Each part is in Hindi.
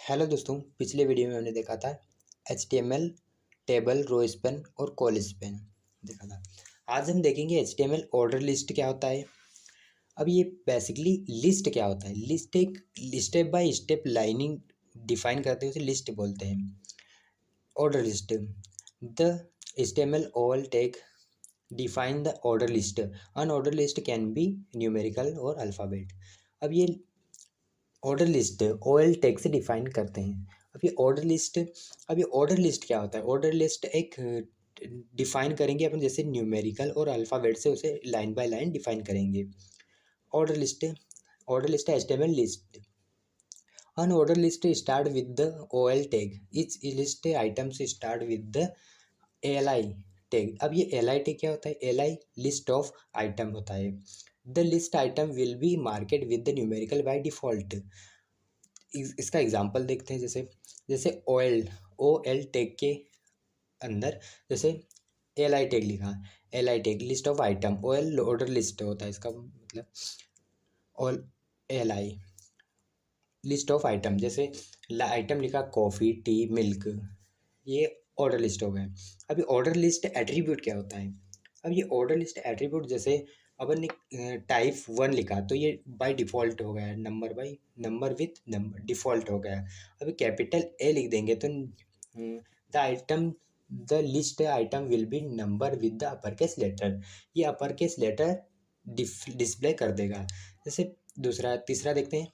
हेलो दोस्तों, पिछले वीडियो में हमने देखा था HTML टेबल, रो स्पैन और कॉल स्पैन देखा था। आज हम देखेंगे HTML ऑर्डर लिस्ट क्या होता है। अब ये बेसिकली लिस्ट क्या होता है। लिस्ट एक step by step lining define करते हैं, उसे लिस्ट बोलते हैं। Order list the HTML all tag define the order list. An order list can be numerical और अल्फ़ाबेट। अब ये ऑर्डर लिस्ट OL टैग से डिफाइन करते हैं। अब ये ऑर्डर लिस्ट क्या होता है। ऑर्डर लिस्ट एक डिफाइन करेंगे अपन, जैसे न्यूमेरिकल और अल्फ़ाबेट से उसे लाइन बाय लाइन डिफाइन करेंगे। Order list HTML list. An order list start with the OL tag. Each list items start with the LI tag. अब ये LI tag क्या होता है। LI लिस्ट ऑफ आइटम होता है। The list item will B market with the numerical by default. इसका एग्जांपल देखते हैं। जैसे जैसे OL टैग के अंदर जैसे LI टैग लिखा, LI tag list of item, OL order list होता है इसका मतलब। All LI list of item, जैसे आइटम लिखा कॉफ़ी, टी, मिल्क, ये ऑर्डर लिस्ट हो गए। अब ये ऑर्डर लिस्ट एट्रीब्यूट क्या होता है। अब ये ऑर्डर लिस्ट एट्रीब्यूट, जैसे अपन ने टाइप 1 लिखा तो ये बाय डिफ़ॉल्ट हो गया है, नंबर विथ नंबर डिफ़ॉल्ट हो गया है। अभी कैपिटल ए लिख देंगे तो the item the list item will be number with the upper case letter. ये अपर केस लेटर डिस्प्ले कर देगा। जैसे तीसरा देखते हैं।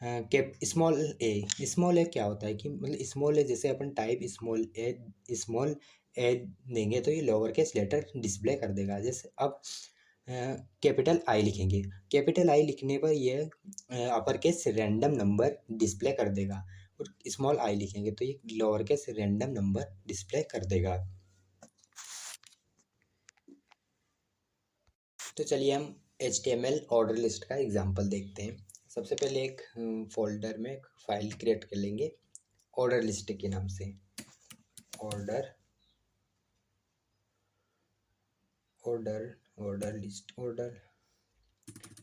कैप स्मॉल ए क्या होता है कि मतलब स्मॉल ए, जैसे अपन टाइप स्मॉल ए देंगे तो ये लोअर केस लेटर डिस्प्ले कर देगा। जैसे अब कैपिटल आई लिखेंगे, कैपिटल आई लिखने पर ये upper case random number display कर देगा। और स्मॉल आई लिखेंगे तो ये lower case random number display कर देगा। तो चलिए हम HTML ऑर्डर लिस्ट का एग्जांपल देखते हैं। सबसे पहले एक फोल्डर में एक फाइल क्रिएट कर लेंगे ऑर्डर लिस्ट के नाम से। ऑर्डर लिस्ट, ऑर्डर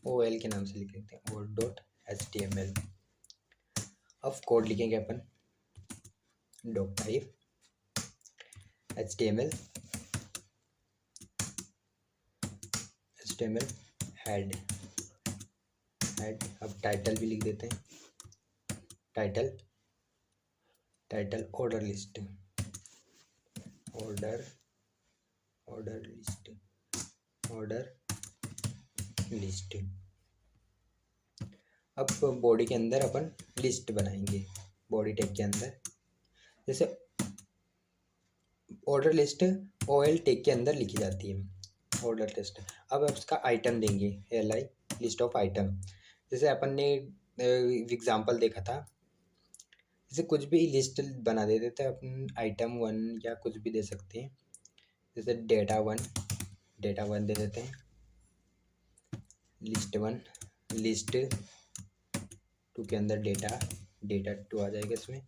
OL के नाम से लिख लेते हैं, or.html। अब कोड लिखेंगे अपन, डॉक टाइप HTML हेड। अब टाइटल भी लिख देते हैं, title order list, order list. अब बॉडी के अंदर अपन लिस्ट बनाएंगे, बॉडी टैग के अंदर। जैसे ऑर्डर लिस्ट OL टैग के अंदर लिखी जाती है, ऑर्डर लिस्ट। अब उसका आइटम देंगे LI लिस्ट ऑफ आइटम। जैसे अपन ने एग्जांपल देखा था, जैसे कुछ भी लिस्ट बना देते थे अपन, आइटम 1 या कुछ भी दे सकते हैं। जैसे डेटा वन दे देते हैं, लिस्ट 1, लिस्ट 2 के अंदर डेटा 2 आ जाएगा इसमें,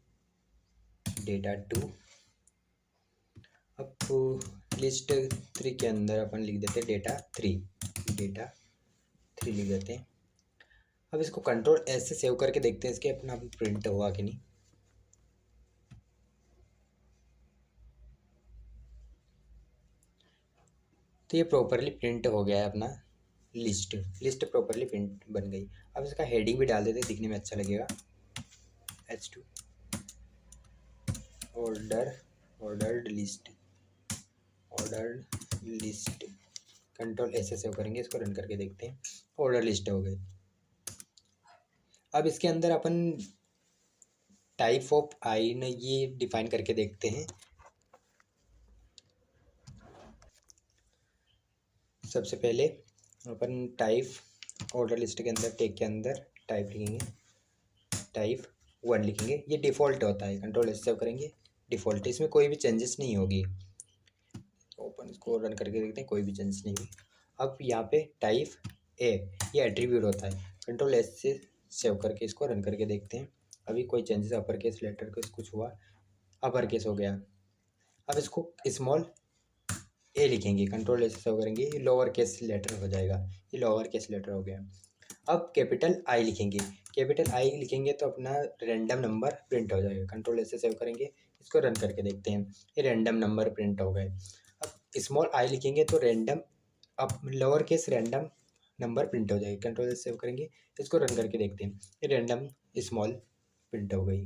डेटा 2। अब लिस्ट 3 के अंदर अपन लिख देते हैं डेटा 3 लिख देते हैं। अब इसको कंट्रोल S से सेव करके देखते हैं इसके अपना प्रिंट हुआ कि नहीं। तो ये प्रॉपरली प्रिंट हो गया है अपना लिस्ट प्रॉपरली प्रिंट बन गई। अब इसका हेडिंग भी डाल देते हैं, दिखने में अच्छा लगेगा। H2 ordered list control S से सेव करेंगे, इसको रन करके देखते हैं। ऑर्डर लिस्ट हो गई। अब इसके अंदर अपन टाइप ऑफ आई ने ये डिफाइन करके देखते हैं। सबसे पहले अपन टाइप ऑर्डर लिस्ट के अंदर टैग के अंदर टाइप लिखेंगे, टाइप 1 लिखेंगे। ये डिफ़ॉल्ट होता है, कंट्रोल S सेव करेंगे, डिफ़ॉल्ट, इसमें कोई भी चेंजेस नहीं होगी। ओपन इसको रन करके देखते हैं, कोई भी चेंजेस नहीं हुई। अब यहाँ पे टाइप ए ये एट्रीब्यूट होता है, कंट्रोल S से सेव करके इसको रन करके देखते हैं। अभी कोई चेंजेस अपर केस लेटर को कुछ हुआ, अपर केस हो गया। अब इसको स्मॉल ए लिखेंगे, कंट्रोल S से सेव करेंगे, ये लोअर केस लेटर हो जाएगा, ये लोअर केस लेटर हो गया। अब कैपिटल आई लिखेंगे, कैपिटल आई लिखेंगे तो अपना रैंडम नंबर प्रिंट हो जाएगा। कंट्रोल ऐसे सेव करेंगे, इसको रन करके देखते हैं। ये रैंडम नंबर प्रिंट हो गए। अब स्मॉल आई लिखेंगे तो रैंडम, अब lower case random number print हो जाएगी। कंट्रोल सेव करेंगे, इसको रन करके देखते हैं। ये रैंडम स्मॉल प्रिंट हो गई।